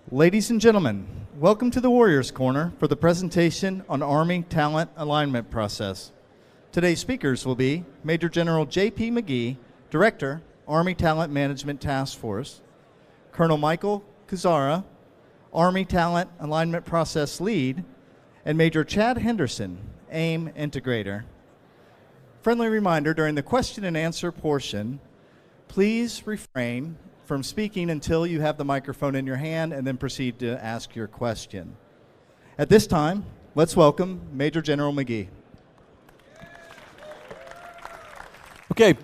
Ladies and gentlemen, welcome to the Warriors Corner for the presentation on Army Talent Alignment Process. Today's speakers will be Major General JPMcGee, Director, Army Talent Management Task Force, Colonel Michael Kuzara, Army Talent Alignment Process Lead, and Major Chad Henderson, AIM Integrator. Friendly reminder, during the question and answer portion, please refrain from speaking until you have the microphone in your hand and then proceed to ask your question. At this time, let's welcome Major General McGee. Okay,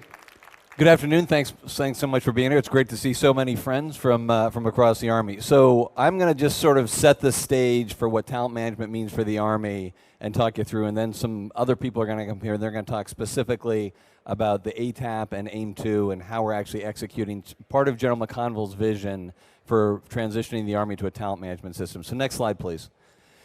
good afternoon. Thanks so much for being here. It's great to see so many friends from across the Army. So I'm going to just sort of set the stage for what talent management means for the Army and talk you through, and then some other people are going to come here and they're going to talk specifically about the ATAP and AIM-2 and how we're actually executing part of General McConville's vision for transitioning the Army to a talent management system. So next slide, please.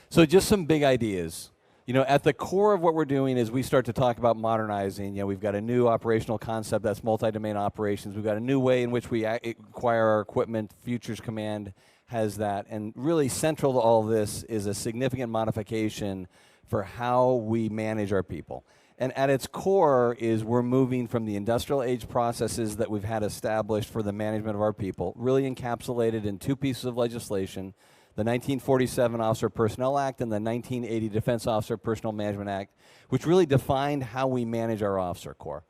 So just some big ideas. You know, at the core of what we're doing is we start to talk about modernizing. You know, we've got a new operational concept that's multi-domain operations. We've got a new way in which we acquire our equipment. Futures Command has that. And really central to all of this is a significant modification for how we manage our people. And at its core is we're moving from the industrial age processes that we've had established for the management of our people, really encapsulated in two pieces of legislation, the 1947 Officer Personnel Act and the 1980 Defense Officer Personnel Management Act, which really defined how we manage our officer corps.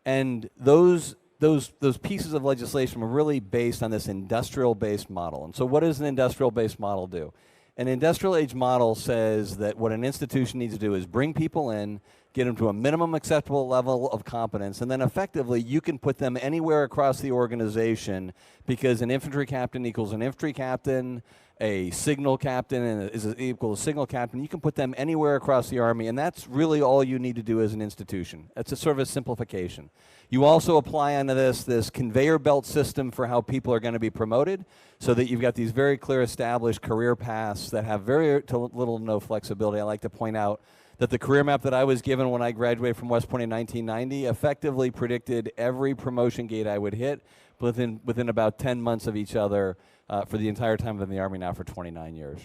And those pieces of legislation were really based on this industrial-based model. And so what does an industrial-based model do? An industrial age model says that what an institution needs to do is bring people in, get them to a minimum acceptable level of competence, and then effectively you can put them anywhere across the organization because an infantry captain equals an infantry captain, a signal captain is equal to a signal captain. You can put them anywhere across the Army, and that's really all you need to do as an institution. That's a sort of a simplification. You also apply onto this conveyor belt system for how people are going to be promoted, so that you've got these very clear established career paths that have very little to no flexibility. I like to point out that the career map that I was given when I graduated from West Point in 1990 effectively predicted every promotion gate I would hit within about 10 months of each other for the entire time of the Army now for 29 years.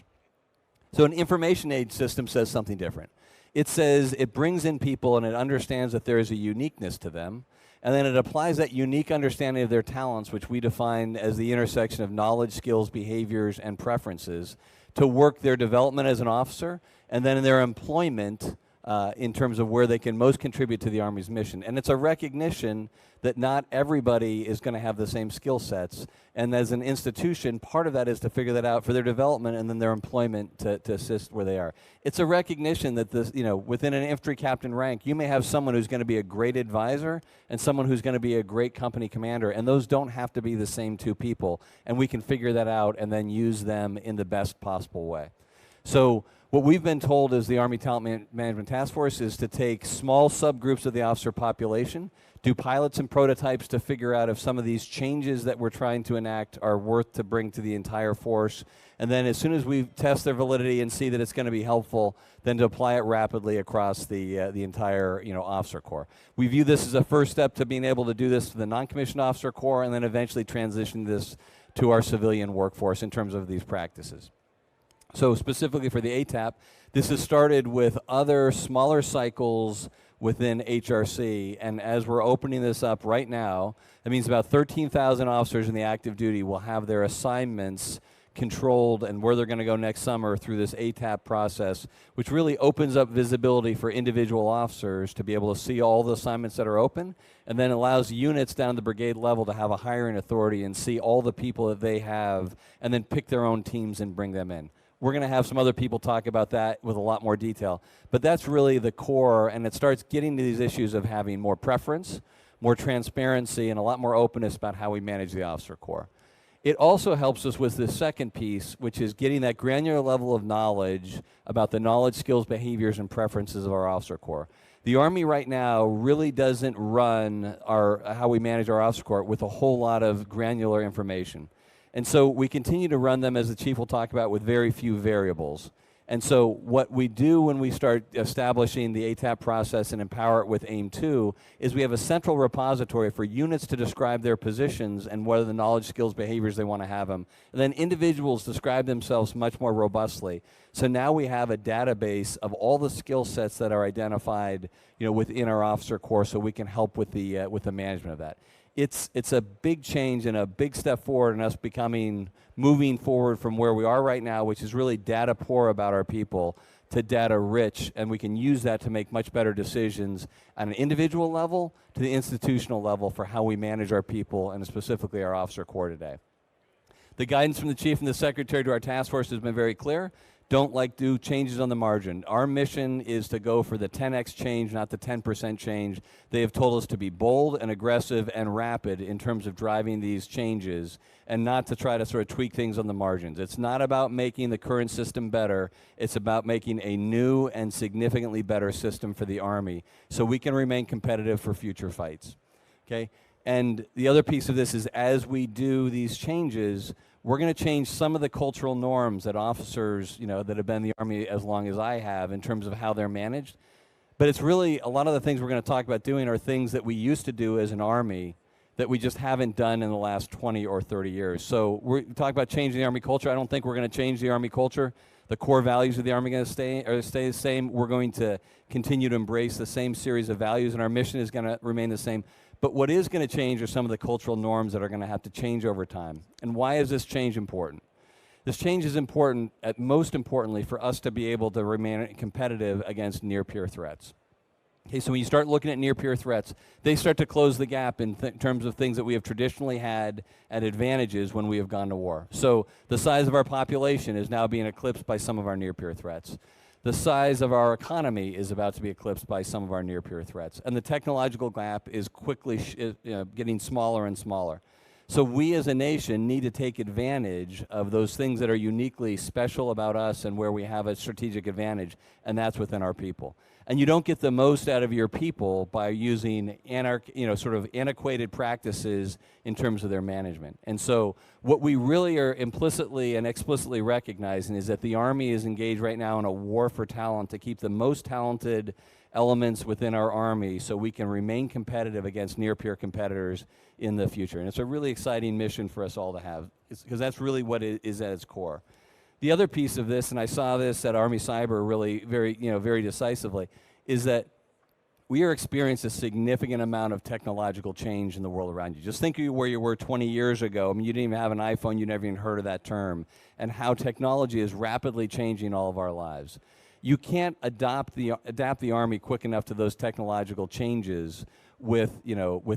So an information age system says something different. It says it brings in people and it understands that there is a uniqueness to them, and then it applies that unique understanding of their talents, which we define as the intersection of knowledge, skills, behaviors, and preferences, to work their development as an officer and then in their employment in terms of where they can most contribute to the Army's mission. And it's a recognition that not everybody is going to have the same skill sets. And as an institution, part of that is to figure that out for their development and then their employment to assist where they are. It's a recognition that this, you know, within an infantry captain rank, you may have someone who's going to be a great advisor and someone who's going to be a great company commander, and those don't have to be the same two people. And we can figure that out and then use them in the best possible way. So what we've been told as the Army Talent Management Task Force is to take small subgroups of the officer population, do pilots and prototypes to figure out if some of these changes that we're trying to enact are worth to bring to the entire force, and then as soon as we test their validity and see that it's going to be helpful, then to apply it rapidly across the entire officer corps. We view this as a first step to being able to do this to the non-commissioned officer corps and then eventually transition this to our civilian workforce in terms of these practices. So specifically for the ATAP, this has started with other smaller cycles within HRC, and as we're opening this up right now, that means about 13,000 officers in the active duty will have their assignments controlled and where they're going to go next summer through this ATAP process, which really opens up visibility for individual officers to be able to see all the assignments that are open, and then allows units down at the brigade level to have a hiring authority and see all the people that they have and then pick their own teams and bring them in. We're going to have some other people talk about that with a lot more detail. But that's really the core, and it starts getting to these issues of having more preference, more transparency, and a lot more openness about how we manage the officer corps. It also helps us with the second piece, which is getting that granular level of knowledge about the knowledge, skills, behaviors, and preferences of our officer corps. The Army right now really doesn't run how we manage our officer corps with a whole lot of granular information. And so we continue to run them, as the chief will talk about, with very few variables. And so what we do when we start establishing the ATAP process and empower it with AIM2 is we have a central repository for units to describe their positions and what are the knowledge, skills, behaviors they want to have them. And then individuals describe themselves much more robustly. So now we have a database of all the skill sets that are identified, within our officer corps, so we can help with the management of that. It's a big change and a big step forward in us moving forward from where we are right now, which is really data poor about our people, to data rich, and we can use that to make much better decisions on an individual level to the institutional level for how we manage our people and specifically our officer corps today. The guidance from the chief and the secretary to our task force has been very clear. Don't do changes on the margin. Our mission is to go for the 10x change, not the 10% change. They have told us to be bold and aggressive and rapid in terms of driving these changes and not to try to sort of tweak things on the margins. It's not about making the current system better. It's about making a new and significantly better system for the Army so we can remain competitive for future fights. Okay? And the other piece of this is as we do these changes, we're going to change some of the cultural norms that officers, that have been in the Army as long as I have in terms of how they're managed. But it's really, a lot of the things we're going to talk about doing are things that we used to do as an Army that we just haven't done in the last 20 or 30 years. So we're talking about changing the Army culture. I don't think we're going to change the Army culture. The core values of the Army are going to stay the same. We're going to continue to embrace the same series of values, and our mission is going to remain the same. But what is going to change are some of the cultural norms that are going to have to change over time. And why is this change important? This change is important, most importantly, for us to be able to remain competitive against near-peer threats. Okay, so when you start looking at near-peer threats, they start to close the gap in terms of things that we have traditionally had at advantages when we have gone to war. So the size of our population is now being eclipsed by some of our near-peer threats. The size of our economy is about to be eclipsed by some of our near-peer threats. And the technological gap is quickly getting smaller and smaller. So we as a nation need to take advantage of those things that are uniquely special about us and where we have a strategic advantage, and that's within our people. And you don't get the most out of your people by using sort of antiquated practices in terms of their management. And so what we really are implicitly and explicitly recognizing is that the Army is engaged right now in a war for talent to keep the most talented elements within our Army so we can remain competitive against near-peer competitors in the future. And it's a really exciting mission for us all to have, because that's really what it is at its core. The other piece of this, and I saw this at Army Cyber really very decisively, is that we are experiencing a significant amount of technological change in the world around you. Just think of where you were 20 years ago. I mean, you didn't even have an iPhone. You never even heard of that term. And how technology is rapidly changing all of our lives. You can't adapt the Army quick enough to those technological changes with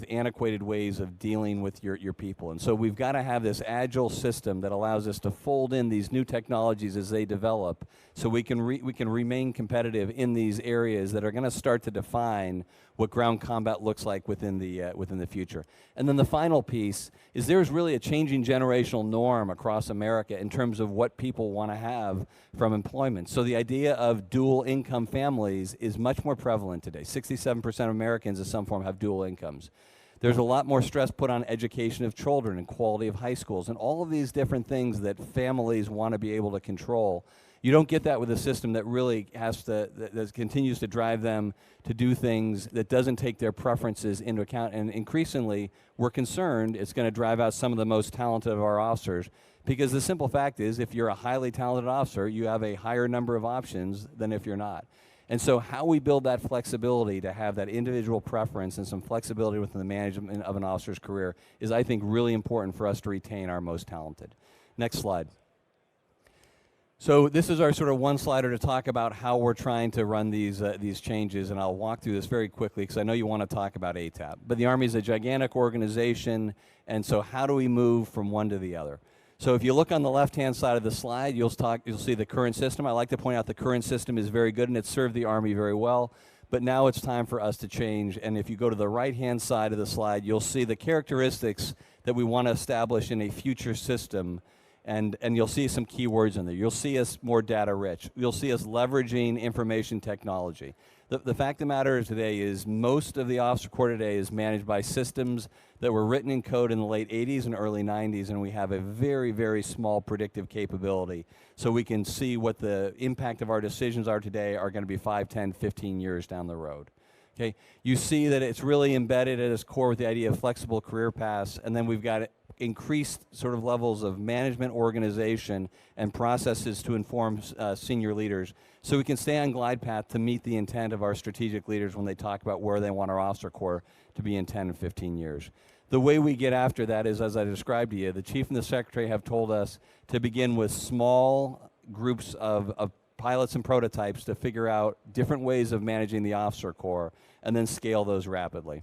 antiquated ways of dealing with your people. And so we've got to have this agile system that allows us to fold in these new technologies as they develop so we can remain competitive in these areas that are going to start to define what ground combat looks like within the future. And then the final piece is there's really a changing generational norm across America in terms of what people want to have from employment. So the idea of dual income families is much more prevalent today. 67% of Americans in some form have dual incomes. There's a lot more stress put on education of children and quality of high schools and all of these different things that families want to be able to control. You don't get that with a system that really that continues to drive them to do things that doesn't take their preferences into account. And increasingly, we're concerned it's going to drive out some of the most talented of our officers, because the simple fact is, if you're a highly talented officer, you have a higher number of options than if you're not. And so how we build that flexibility to have that individual preference and some flexibility within the management of an officer's career is, I think, really important for us to retain our most talented. Next slide. So this is our sort of one-slider to talk about how we're trying to run these changes, and I'll walk through this very quickly because I know you want to talk about ATAP. But the Army is a gigantic organization, and so how do we move from one to the other? So if you look on the left-hand side of the slide, you'll see the current system. I like to point out the current system is very good, and it's served the Army very well. But now it's time for us to change, and if you go to the right-hand side of the slide, you'll see the characteristics that we want to establish in a future system. And you'll see some keywords in there. You'll see us more data rich. You'll see us leveraging information technology. The fact of the matter today is most of the officer corps today is managed by systems that were written in code in the late 80s and early 90s, and we have a very, very small predictive capability. So we can see what the impact of our decisions are today are going to be 5, 10, 15 years down the road. Okay, you see that it's really embedded at its core with the idea of flexible career paths, and then we've got increased sort of levels of management organization and processes to inform senior leaders, so we can stay on glide path to meet the intent of our strategic leaders when they talk about where they want our officer corps to be in 10 and 15 years. The way we get after that is, as I described to you, the chief and the secretary have told us to begin with small groups of pilots and prototypes to figure out different ways of managing the officer corps and then scale those rapidly.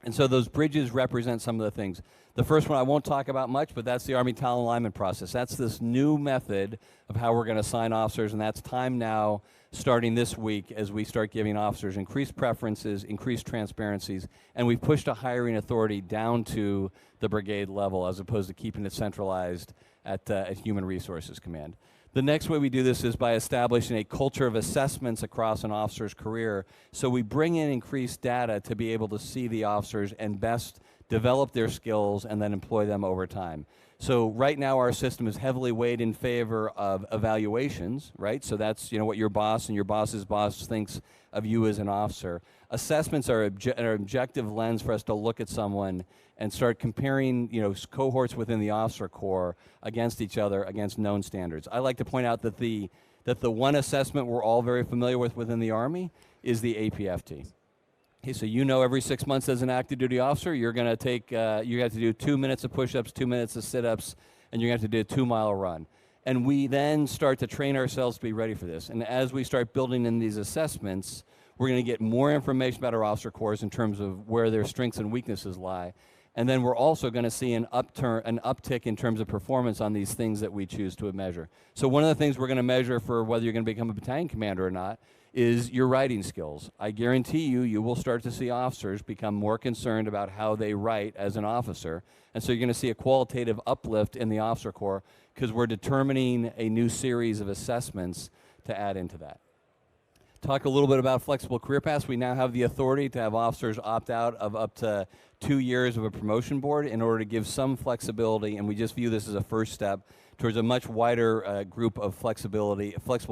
And so those bridges represent some of the things. The first one I won't talk about much, but that's the Army Talent Alignment process. That's this new method of how we're going to assign officers, and that's time now, starting this week, as we start giving officers increased preferences, increased transparencies, and we've pushed a hiring authority down to the brigade level as opposed to keeping it centralized at Human Resources Command. The next way we do this is by establishing a culture of assessments across an officer's career. So we bring in increased data to be able to see the officers and best develop their skills and then employ them over time. So right now our system is heavily weighed in favor of evaluations, right? So that's what your boss and your boss's boss thinks of you as an officer. Assessments are an objective lens for us to look at someone and start comparing cohorts within the officer corps against each other, against known standards. I like to point out that the one assessment we're all very familiar with within the Army is the APFT. Okay, so every 6 months as an active duty officer, you're going to take, you have to do 2 minutes of push-ups, 2 minutes of sit-ups, and you're going to have to do a 2-mile run. And we then start to train ourselves to be ready for this. And as we start building in these assessments, we're going to get more information about our officer corps in terms of where their strengths and weaknesses lie. And then we're also going to see an uptick in terms of performance on these things that we choose to measure. So one of the things we're going to measure for whether you're going to become a battalion commander or not is your writing skills. I guarantee you will start to see officers become more concerned about how they write as an officer. And so you're going to see a qualitative uplift in the officer corps because we're determining a new series of assessments to add into that. Talk a little bit about flexible career paths. We now have the authority to have officers opt out of up to 2 years of a promotion board in order to give some flexibility, and we just view this as a first step towards a much wider group of flexible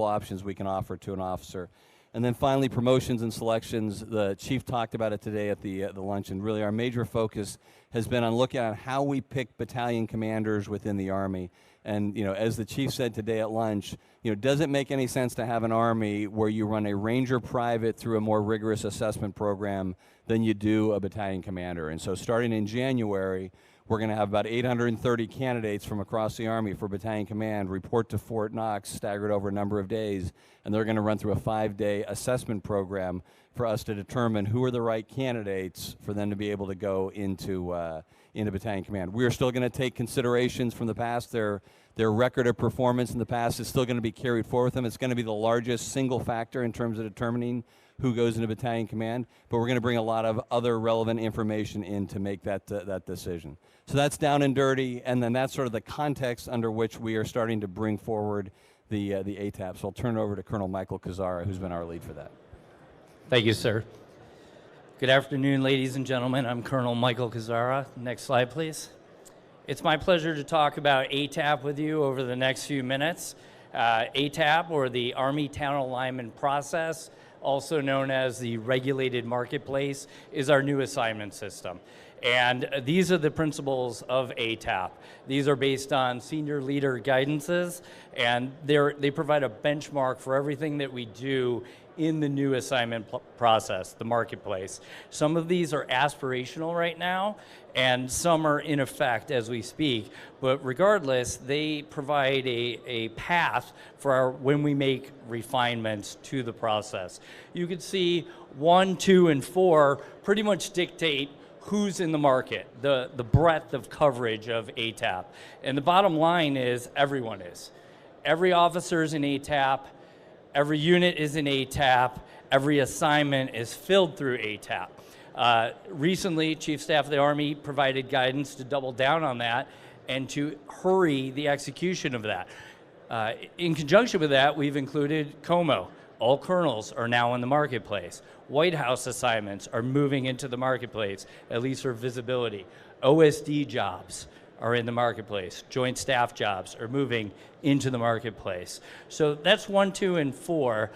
options we can offer to an officer. And then finally, promotions and selections. The chief talked about it today at the luncheon. Really, our major focus has been on looking at how we pick battalion commanders within the Army. And as the chief said today at lunch, does it make any sense to have an Army where you run a Ranger private through a more rigorous assessment program than you do a battalion commander? And so starting in January, we're going to have about 830 candidates from across the Army for battalion command report to Fort Knox, staggered over a number of days, and they're going to run through a 5-day assessment program for us to determine who are the right candidates for them to be able to go into battalion command. We are still going to take considerations from the past. Their record of performance in the past is still going to be carried forward with them. It's going to be the largest single factor in terms of determining who goes into battalion command, but we're going to bring a lot of other relevant information in to make that decision. So that's down and dirty, and then that's sort of the context under which we are starting to bring forward the ATAP. So I'll turn it over to Colonel Michael Kuzara, who's been our lead for that. Thank you, sir. Good afternoon, ladies and gentlemen. I'm Colonel Michael Kuzara. Next slide, please. It's my pleasure to talk about ATAP with you over the next few minutes. ATAP, or the Army Talent Alignment Process, also known as the Regulated Marketplace, is our new assignment system. And these are the principles of ATAP. These are based on senior leader guidances, and they provide a benchmark for everything that we do in the new assignment process, the marketplace. Some of these are aspirational right now, and some are in effect as we speak. But regardless, they provide a path for when we make refinements to the process. You can see 1, 2, and 4 pretty much dictate who's in the market, the breadth of coverage of ATAP. And the bottom line is everyone is. Every officer is in ATAP, every unit is in ATAP, every assignment is filled through ATAP. Recently, Chief of Staff of the Army provided guidance to double down on that and to hurry the execution of that. In conjunction with that, we've included COMO, All colonels are now in the marketplace. White House assignments are moving into the marketplace, at least for visibility. OSD jobs are in the marketplace. Joint staff jobs are moving into the marketplace. So that's 1, 2, and 4.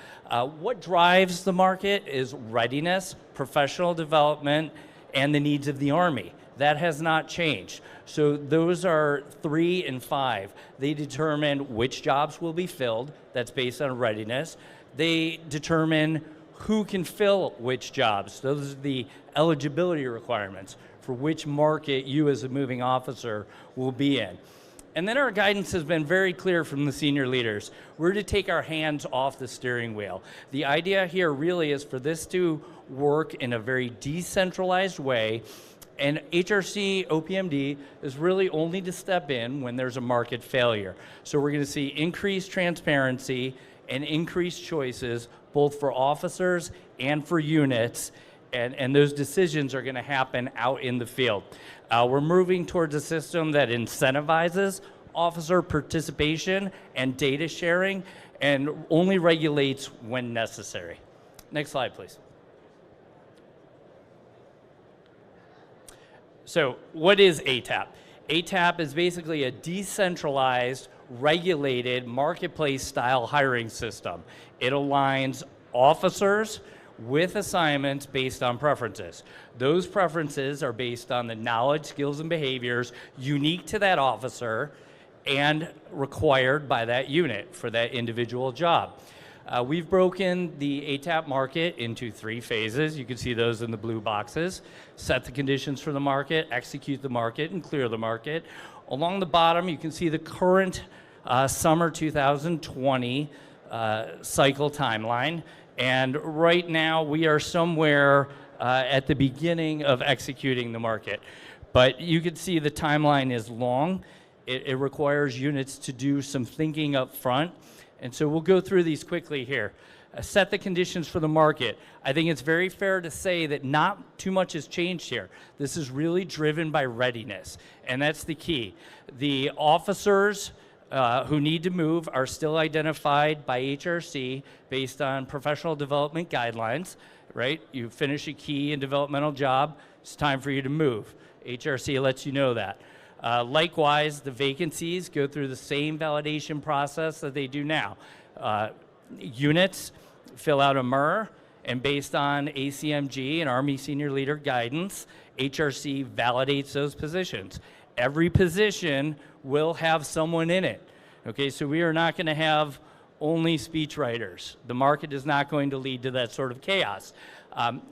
What drives the market is readiness, professional development, and the needs of the Army. That has not changed. So those are 3 and 5. They determine which jobs will be filled. That's based on readiness. They determine who can fill which jobs. Those are the eligibility requirements for which market you as a moving officer will be in. And then our guidance has been very clear from the senior leaders. We're to take our hands off the steering wheel. The idea here really is for this to work in a very decentralized way, and HRC OPMD is really only to step in when there's a market failure. So we're going to see increased transparency and increased choices both for officers and for units, and those decisions are going to happen out in the field. We're moving towards a system that incentivizes officer participation and data sharing and only regulates when necessary. Next slide, please. So what is ATAP? ATAP is basically a decentralized, regulated, marketplace-style hiring system. It aligns officers with assignments based on preferences. Those preferences are based on the knowledge, skills, and behaviors unique to that officer and required by that unit for that individual job. We've broken the ATAP market into 3 phases. You can see those in the blue boxes. Set the conditions for the market, execute the market, and clear the market. Along the bottom, you can see the current summer 2020 cycle timeline. And right now, we are somewhere at the beginning of executing the market. But you can see the timeline is long. It requires units to do some thinking up front. And so we'll go through these quickly here. Set the conditions for the market. I think it's very fair to say that not too much has changed here. This is really driven by readiness, and that's the key. The officers who need to move are still identified by HRC based on professional development guidelines, right? You finish a key and developmental job, it's time for you to move. HRC lets you know that. Likewise, the vacancies go through the same validation process that they do now. Units fill out a MR, and based on ACMG and Army Senior Leader guidance, HRC validates those positions. Every position will have someone in it. Okay, so we are not going to have only speechwriters. The market is not going to lead to that sort of chaos.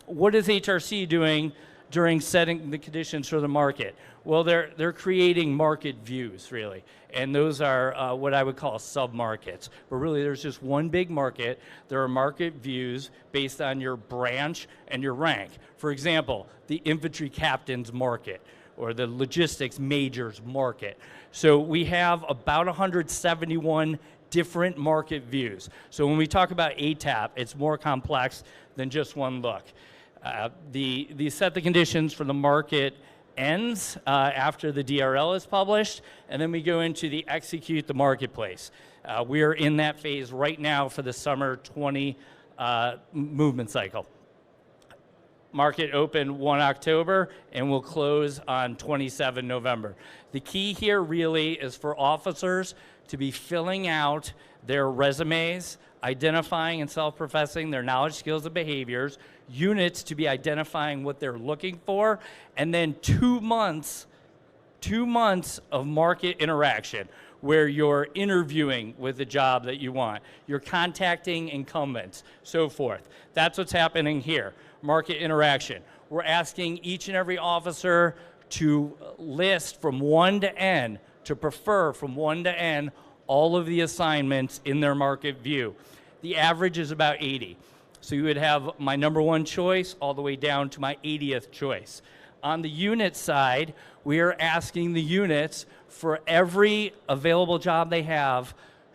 What is HRC doing during setting the conditions for the market? Well, they're creating market views, really. And those are what I would call sub-markets. But really, there's just one big market. There are market views based on your branch and your rank. For example, the infantry captain's market or the logistics major's market. So we have about 171 different market views. So when we talk about ATAP, it's more complex than just one look. The set the conditions for the market ends after the DRL is published, and then we go into the execute the marketplace. We are in that phase right now for the summer 20 movement cycle. Market open 1 October and will close on 27 November. The key here really is for officers to be filling out their resumes, identifying and self-professing their knowledge, skills, and behaviors, units to be identifying what they're looking for, and then 2 months of market interaction where you're interviewing with the job that you want. You're contacting incumbents, so forth. That's what's happening here, market interaction. We're asking each and every officer to list from 1 to N, to prefer from 1 to N, all of the assignments in their market view. The average is about 80. So you would have my number 1 choice all the way down to my 80th choice. On the unit side, we are asking the units for every available job they have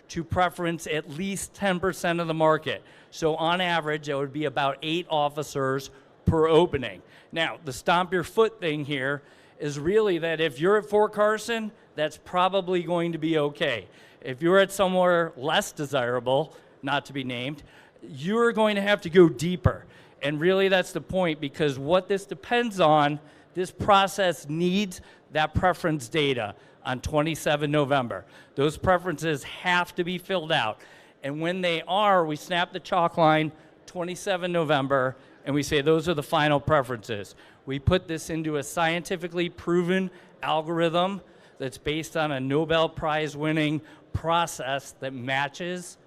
to preference at least 10% of the market. So on average, it would be about 8 officers per opening. Now, the stomp your foot thing here is really that if you're at Fort Carson, that's probably going to be okay. If you're at somewhere less desirable, not to be named, you're going to have to go deeper. And really that's the point, because what this depends on, this process needs that preference data on 27 November. Those preferences have to be filled out. And when they are, we snap the chalk line 27 November, and we say those are the final preferences. We put this into a scientifically proven algorithm that's based on a Nobel Prize winning process that matches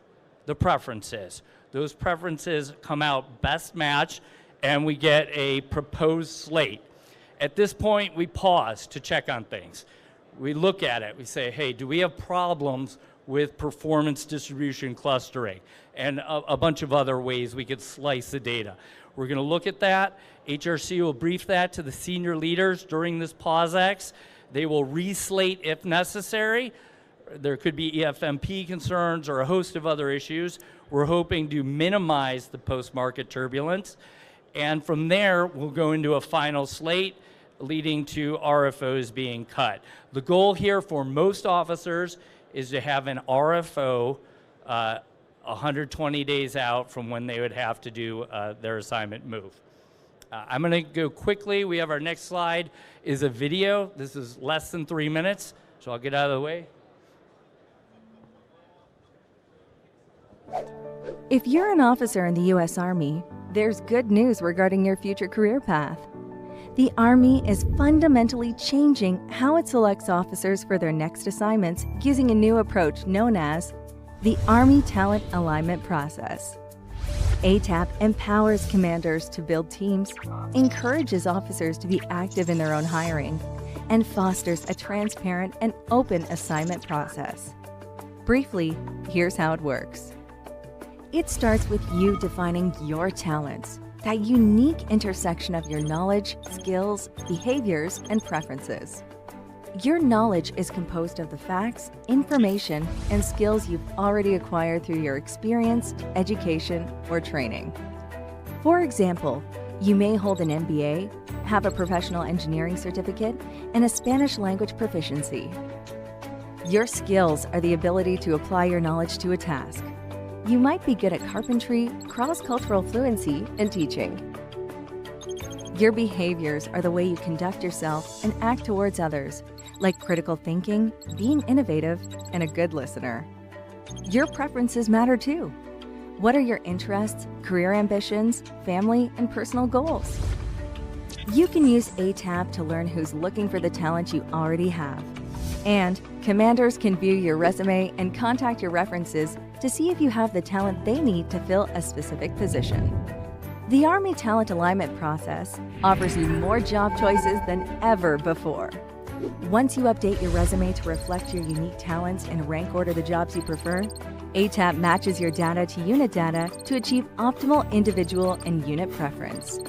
the preferences. Those preferences come out best match, and we get a proposed slate. At this point, we pause to check on things. We look at it, we say, hey, do we have problems with performance distribution clustering? And a bunch of other ways we could slice the data. We're gonna look at that. HRC will brief that to the senior leaders during this PAUSEX. They will reslate if necessary. There could be EFMP concerns or a host of other issues. We're hoping to minimize the post-market turbulence. And from there, we'll go into a final slate leading to RFOs being cut. The goal here for most officers is to have an RFO 120 days out from when they would have to do their assignment move. I'm gonna go quickly. We have our next slide is a video. This is less than 3 minutes, so I'll get out of the way. If you're an officer in the U.S. Army, there's good news regarding your future career path. The Army is fundamentally changing how it selects officers for their next assignments using a new approach known as the Army Talent Alignment Process. ATAP empowers commanders to build teams, encourages officers to be active in their own hiring, and fosters a transparent and open assignment process. Briefly, here's how it works. It starts with you defining your talents, that unique intersection of your knowledge, skills, behaviors, and preferences. Your knowledge is composed of the facts, information, and skills you've already acquired through your experience, education, or training. For example, you may hold an MBA, have a professional engineering certificate, and a Spanish language proficiency. Your skills are the ability to apply your knowledge to a task. You might be good at carpentry, cross-cultural fluency, and teaching. Your behaviors are the way you conduct yourself and act towards others, like critical thinking, being innovative, and a good listener. Your preferences matter too. What are your interests, career ambitions, family, and personal goals? You can use ATAP to learn who's looking for the talent you already have. And commanders can view your resume and contact your references to see if you have the talent they need to fill a specific position. The Army Talent Alignment Process offers you more job choices than ever before. Once you update your resume to reflect your unique talents and rank order the jobs you prefer, ATAP matches your data to unit data to achieve optimal individual and unit preference.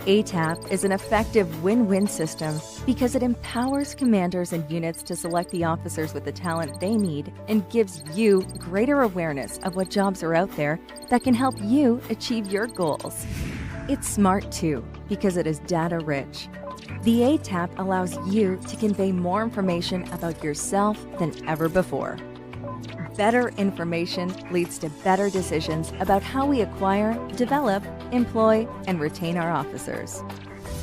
ATAP is an effective win-win system because it empowers commanders and units to select the officers with the talent they need and gives you greater awareness of what jobs are out there that can help you achieve your goals. It's smart too because it is data-rich. The ATAP allows you to convey more information about yourself than ever before. Better information leads to better decisions about how we acquire, develop, employ, and retain our officers.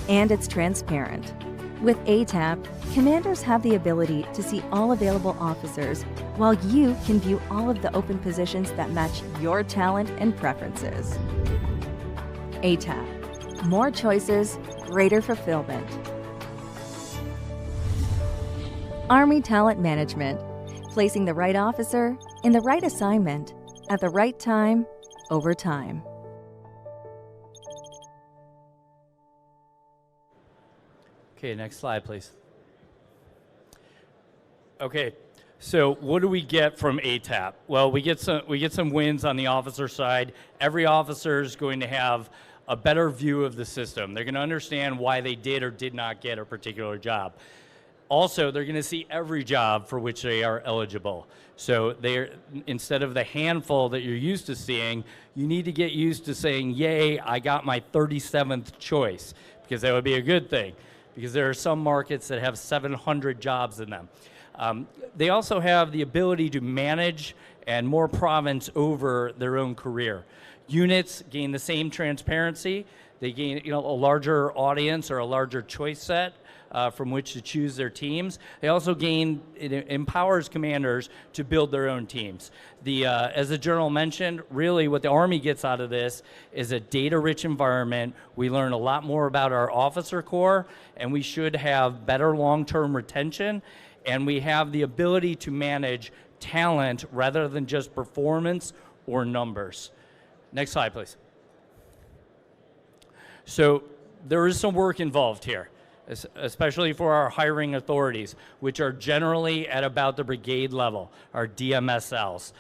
And it's transparent. With ATAP, commanders have the ability to see all available officers, while you can view all of the open positions that match your talent and preferences. ATAP. More choices, greater fulfillment. Army Talent Management. Placing the right officer in the right assignment at the right time over time. Okay, next slide, please. Okay, so what do we get from ATAP? Well, we get some wins on the officer side. Every officer is going to have a better view of the system. They're going to understand why they did or did not get a particular job. Also, they're going to see every job for which they are eligible. So instead of the handful that you're used to seeing, you need to get used to saying, yay, I got my 37th choice, because that would be a good thing, because there are some markets that have 700 jobs in them. They also have the ability to manage and more province over their own career. Units gain the same transparency. They gain a larger audience or a larger choice set from which to choose their teams. They also gain, it empowers commanders to build their own teams. As the General mentioned, really what the Army gets out of this is a data-rich environment. We learn a lot more about our officer corps, and we should have better long-term retention, and we have the ability to manage talent rather than just performance or numbers. Next slide, please. So there is some work involved here, especially for our hiring authorities, which are generally at about the brigade level, our DMSLs.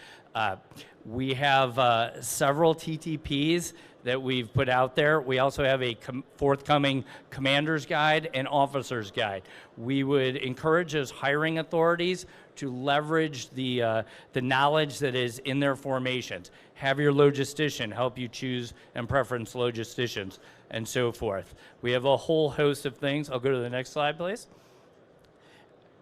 We have several TTPs that we've put out there. We also have a forthcoming commander's guide and officer's guide. We would encourage those hiring authorities to leverage the knowledge that is in their formations. Have your logistician help you choose and preference logisticians, and so forth. We have a whole host of things. I'll go to the next slide, please.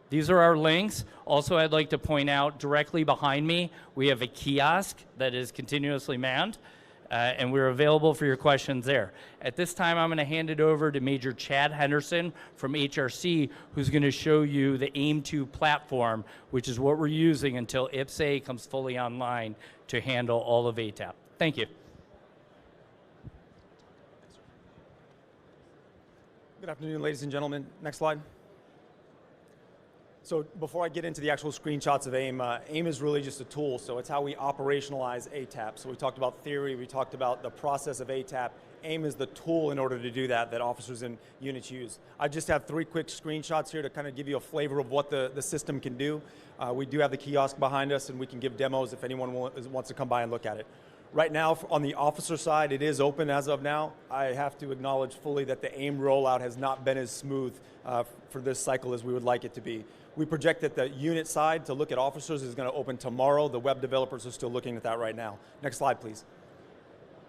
These are our links. Also, I'd like to point out directly behind me, we have a kiosk that is continuously manned, and we're available for your questions there. At this time, I'm going to hand it over to Major Chad Henderson from HRC, who's going to show you the AIM-2 platform, which is what we're using until IPSA comes fully online to handle all of ATAP. Thank you. Good afternoon, ladies and gentlemen. Next slide. So before I get into the actual screenshots of AIM, AIM is really just a tool, so it's how we operationalize ATAP. So we talked about theory, we talked about the process of ATAP. AIM is the tool in order to do that officers and units use. I just have 3 quick screenshots here to kind of give you a flavor of what the system can do. We do have the kiosk behind us, and we can give demos if anyone wants to come by and look at it. Right now, on the officer side, it is open as of now. I have to acknowledge fully that the AIM rollout has not been as smooth for this cycle as we would like it to be. We project that the unit side to look at officers is going to open tomorrow. The web developers are still looking at that right now. Next slide, please.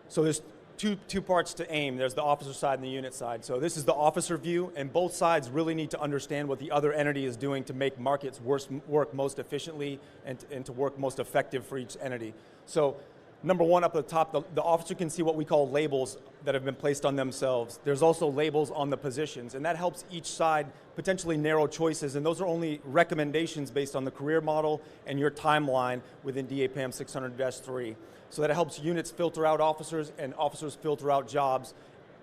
So there's two parts to AIM. There's the officer side and the unit side. So this is the officer view, and both sides really need to understand what the other entity is doing to make markets work most efficiently and to work most effective for each entity. So number one, up at the top, the officer can see what we call labels that have been placed on themselves. There's also labels on the positions, and that helps each side potentially narrow choices, and those are only recommendations based on the career model and your timeline within DAPM 600-3. So that helps units filter out officers and officers filter out jobs,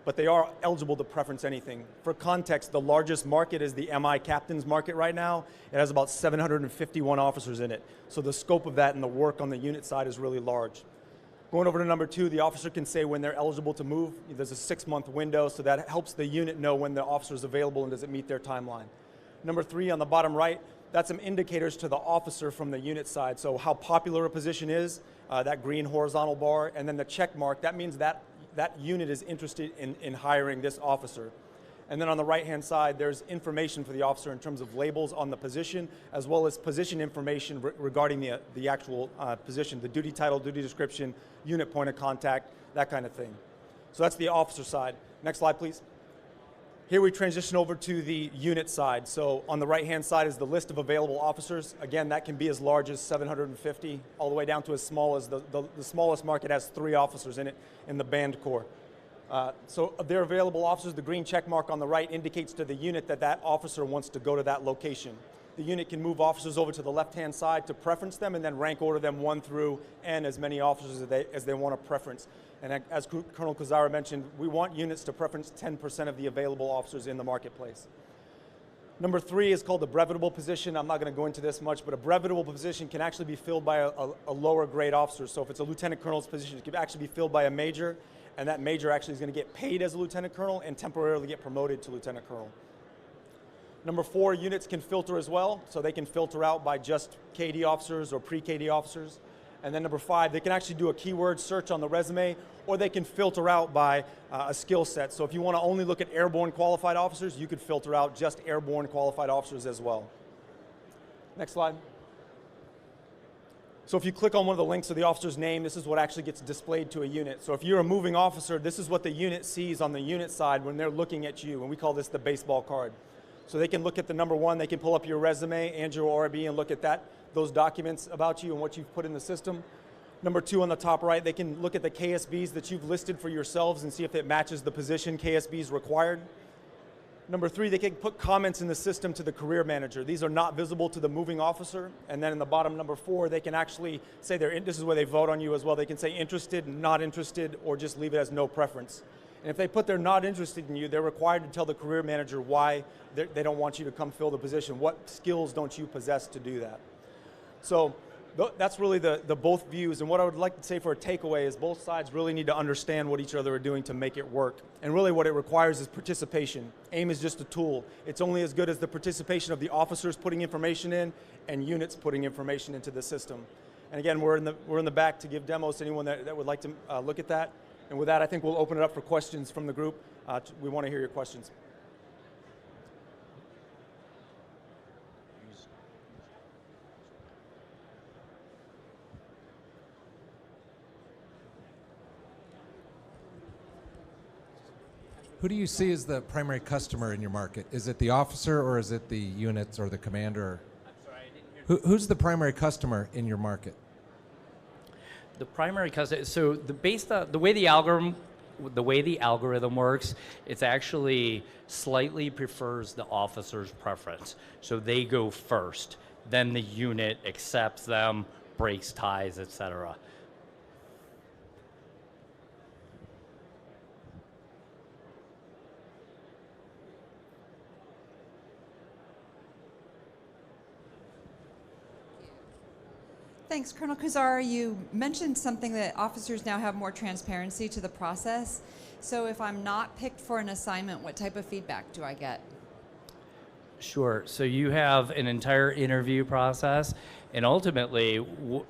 but they are eligible to preference anything. For context, the largest market is the MI captains market right now. It has about 751 officers in it. So the scope of that and the work on the unit side is really large. Going over to number 2, the officer can say when they're eligible to move. There's a 6-month window, so that helps the unit know when the officer is available and does it meet their timeline. Number 3, on the bottom right, that's some indicators to the officer from the unit side. So how popular a position is, that green horizontal bar, and then the check mark, that means that unit is interested in hiring this officer. And then on the right-hand side, there's information for the officer in terms of labels on the position, as well as position information regarding the actual position, the duty title, duty description, unit point of contact, that kind of thing. So that's the officer side. Next slide, please. Here we transition over to the unit side. So on the right-hand side is the list of available officers. Again, that can be as large as 750, all the way down to as small as the smallest market has 3 officers in it in the band corps. So of their available officers, the green check mark on the right indicates to the unit that officer wants to go to that location. The unit can move officers over to the left-hand side to preference them and then rank order them 1 through N as many officers as they want to preference. And as Colonel Kuzara mentioned, we want units to preference 10% of the available officers in the marketplace. Number 3 is called the brevetable position. I'm not going to go into this much, but a brevetable position can actually be filled by a lower grade officer. So if it's a lieutenant colonel's position, it can actually be filled by a major, and that major actually is going to get paid as a lieutenant colonel and temporarily get promoted to lieutenant colonel. Number 4, units can filter as well, so they can filter out by just KD officers or pre-KD officers. And then number 5, they can actually do a keyword search on the resume, or they can filter out by a skill set. So if you want to only look at airborne qualified officers, you could filter out just airborne qualified officers as well. Next slide. So if you click on one of the links of the officer's name, this is what actually gets displayed to a unit. So if you're a moving officer, this is what the unit sees on the unit side when they're looking at you, and we call this the baseball card. So they can look at the number one, they can pull up your resume and your ORB and look at those documents about you and what you've put in the system. Number two, on the top right, they can look at the KSBs that you've listed for yourselves and see if it matches the position KSBs required. Number three, they can put comments in the system to the career manager. These are not visible to the moving officer. And then in the bottom, number four, they can actually say this is where they vote on you as well. They can say interested, not interested, or just leave it as no preference. And if they put they're not interested in you, they're required to tell the career manager why they don't want you to come fill the position. What skills don't you possess to do that? So that's really the both views. And what I would like to say for a takeaway is both sides really need to understand what each other are doing to make it work. And really what it requires is participation. AIM is just a tool. It's only as good as the participation of the officers putting information in and units putting information into the system. And again, we're in the back to give demos to anyone that would like to look at that. And with that, I think we'll open it up for questions from the group. We want to hear your questions. Who do you see as the primary customer in your market? Is it the officer or is it the units or the commander? I'm sorry, I didn't hear. Who's the primary customer in your market? The primary customer. So the way the algorithm works, it's actually slightly prefers the officer's preference. So they go first, then the unit accepts them, breaks ties, etc. Thanks. Colonel Kuzara, you mentioned something that officers now have more transparency to the process. So if I'm not picked for an assignment, what type of feedback do I get? Sure. So you have an entire interview process, and ultimately,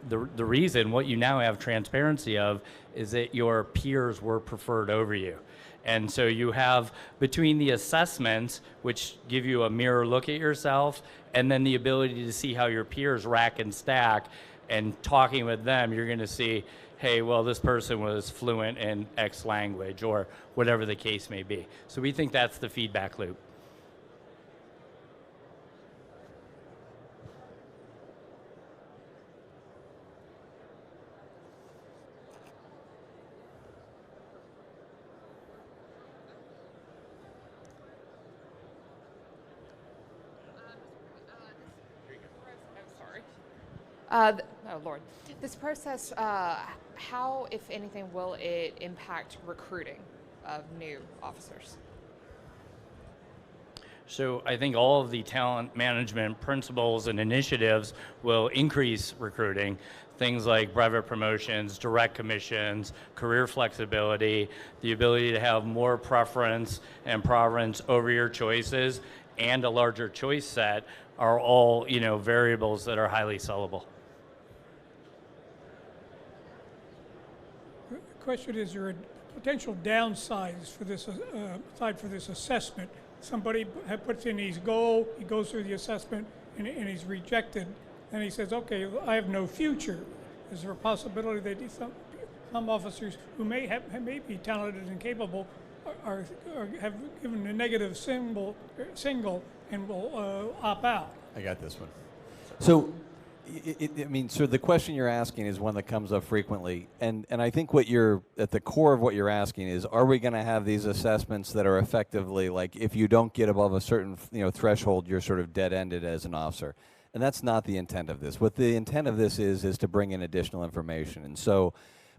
the reason what you now have transparency of is that your peers were preferred over you. And so you have between the assessments, which give you a mirror look at yourself, and then the ability to see how your peers rack and stack, and talking with them, you're going to see, hey, well, this person was fluent in X language or whatever the case may be. So we think that's the feedback loop. Oh Lord, this process, how, if anything, will it impact recruiting of new officers? So I think all of the talent management principles and initiatives will increase recruiting. Things like brevet promotions, direct commissions, career flexibility, the ability to have more preference and province over your choices, and a larger choice set are all, variables that are highly sellable. The question is there potential downsides for this, aside for this assessment? Somebody puts in his goal, he goes through the assessment, and he's rejected, and he says, okay, I have no future. Is there a possibility that some officers who may be talented and capable have given a negative single and will opt out? I got this one. So, so the question you're asking is one that comes up frequently, and I think what you're at the core of what you're asking is, are we going to have these assessments that are effectively like, if you don't get above a certain threshold, you're sort of dead-ended as an officer, and that's not the intent of this. What the intent of this is to bring in additional information, and so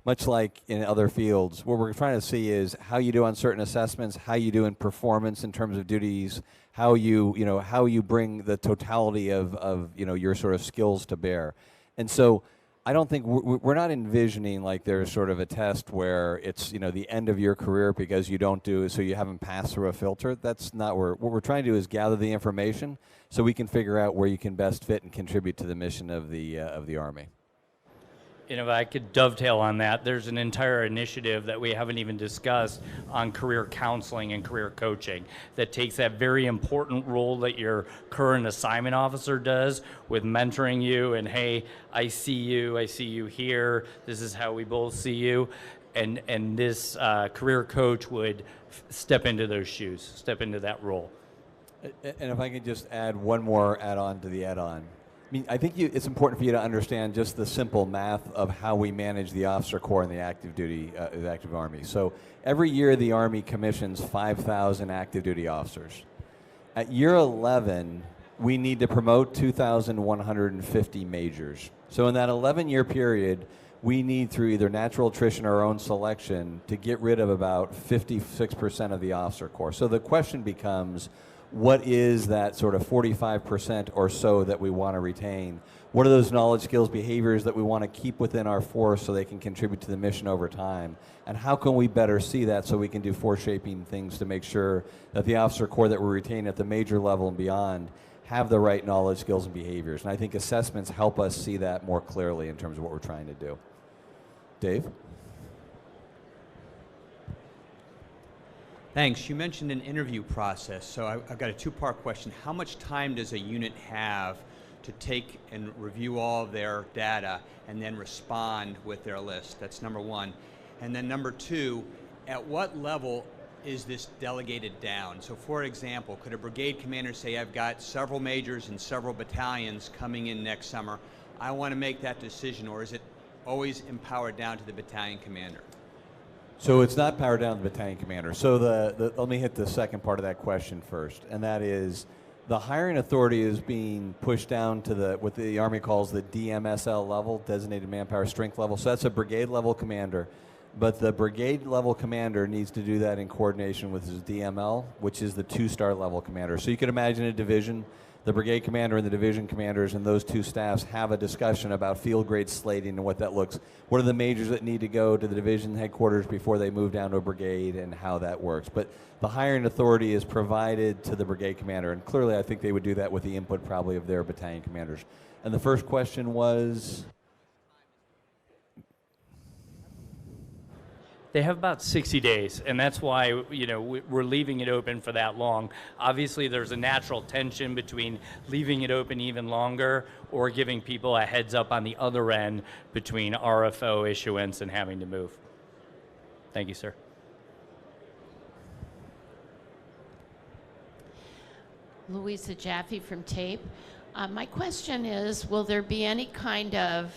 much like in other fields, what we're trying to see is how you do on certain assessments, how you do in performance in terms of duties, how you bring the totality of your sort of skills to bear. And so I don't think we're not envisioning like there's sort of a test where it's the end of your career because you don't do, so you haven't passed through a filter. That's not what we're trying to do is gather the information so we can figure out where you can best fit and contribute to the mission of the Army. If I could dovetail on that, there's an entire initiative that we haven't even discussed on career counseling and career coaching that takes that very important role that your current assignment officer does with mentoring you and, hey, I see you here, this is how we both see you. And this career coach would step into those shoes, step into that role. And if I could just add one more add-on to the add-on. I mean, I think it's important for you to understand just the simple math of how we manage the officer corps and the active duty, the active Army. So every year the Army commissions 5,000 active duty officers. At year 11, we need to promote 2,150 majors. So in that 11-year period, we need, through either natural attrition or our own selection, to get rid of about 56% of the officer corps. So the question becomes, what is that sort of 45% or so that we want to retain? What are those knowledge, skills, behaviors that we want to keep within our force so they can contribute to the mission over time? And how can we better see that so we can do force shaping things to make sure that the officer corps that we retain at the major level and beyond have the right knowledge, skills, and behaviors? And I think assessments help us see that more clearly in terms of what we're trying to do. Dave? Thanks. You mentioned an interview process, so I've got a two-part question. How much time does a unit have to take and review all of their data and then respond with their list? That's number one. And then number two, at what level is this delegated down? So for example, could a brigade commander say, I've got several majors and several battalions coming in next summer, I want to make that decision, or is it always empowered down to the battalion commander? So it's not powered down to the battalion commander. So let me hit the second part of that question first, and that is the hiring authority is being pushed down to what the Army calls the DMSL level, designated manpower strength level. So that's a brigade level commander, but the brigade level commander needs to do that in coordination with his DML, which is the 2-star level commander. So you could imagine a division, the brigade commander and the division commanders and those two staffs have a discussion about field grade slating and what that looks. What are the majors that need to go to the division headquarters before they move down to a brigade, and how that works. But the hiring authority is provided to the brigade commander, and clearly I think they would do that with the input probably of their battalion commanders. And the first question was? They have about 60 days, and that's why we're leaving it open for that long. Obviously, there's a natural tension between leaving it open even longer or giving people a heads up on the other end between RFO issuance and having to move. Thank you, sir. Louisa Jaffe from TAPE. My question is, will there be any kind of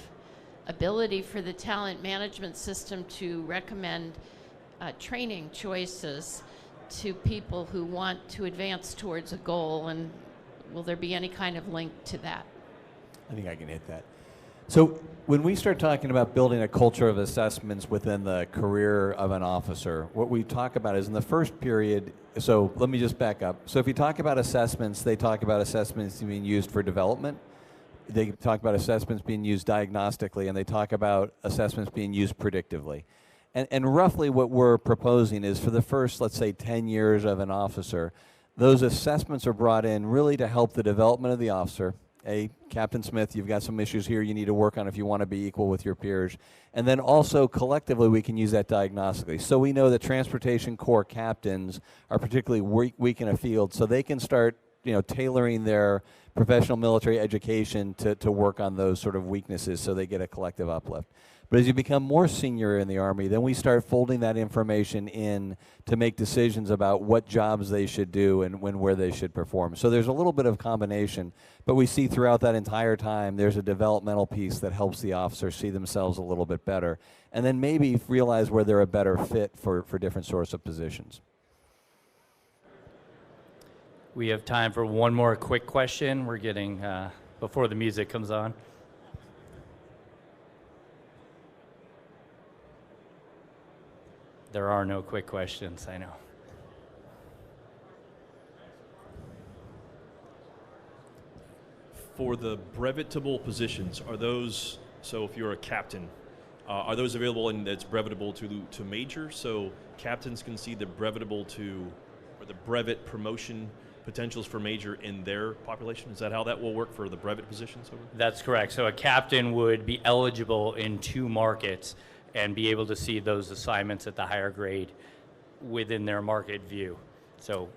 ability for the talent management system to recommend training choices to people who want to advance towards a goal, and will there be any kind of link to that? I think I can hit that. So when we start talking about building a culture of assessments within the career of an officer, what we talk about is in the first period, so let me just back up. So if you talk about assessments, they talk about assessments being used for development. They talk about assessments being used diagnostically, and they talk about assessments being used predictively. And roughly what we're proposing is for the first, let's say, 10 years of an officer, those assessments are brought in really to help the development of the officer. Hey, Captain Smith, you've got some issues here you need to work on if you want to be equal with your peers. And then also collectively we can use that diagnostically. So we know that transportation corps captains are particularly weak in a field, so they can start tailoring their professional military education to work on those sort of weaknesses so they get a collective uplift. But as you become more senior in the Army, then we start folding that information in to make decisions about what jobs they should do and where they should perform. So there's a little bit of combination, but we see throughout that entire time there's a developmental piece that helps the officers see themselves a little bit better, and then maybe realize where they're a better fit for different sorts of positions. We have time for one more quick question. We're getting, before the music comes on. There are no quick questions, I know. For the brevetable positions, are those, so if you're a captain, are those available and that's brevetable to major? So captains can see the brevetable to, or the brevet promotion potentials for major in their population? Is that how that will work for the brevet positions? That's correct. So a captain would be eligible in 2 markets and be able to see those assignments at the higher grade within their market view, so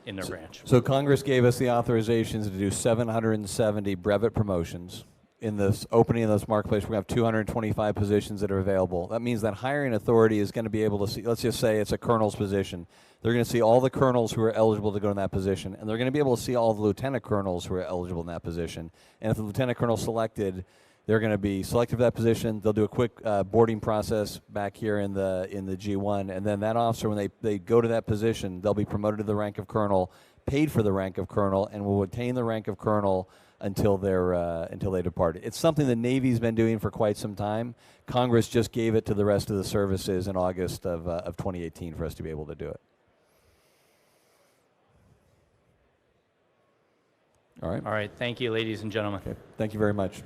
in their branch. So Congress gave us the authorizations to do 770 brevet promotions, in this opening of this marketplace, we're going to have 225 positions that are available. That means that hiring authority is going to be able to see, let's just say it's a colonel's position. They're going to see all the colonels who are eligible to go in that position, and they're going to be able to see all the lieutenant colonels who are eligible in that position. And if the lieutenant colonel is selected, they're going to be selected for that position. They'll do a quick boarding process back here in the G1, and then that officer, when they go to that position, they'll be promoted to the rank of colonel, paid for the rank of colonel, and will attain the rank of colonel until they depart. It's something the Navy's been doing for quite some time. Congress just gave it to the rest of the services in August of 2018 for us to be able to do it. All right. All right. Thank you, ladies and gentlemen. Okay. Thank you very much.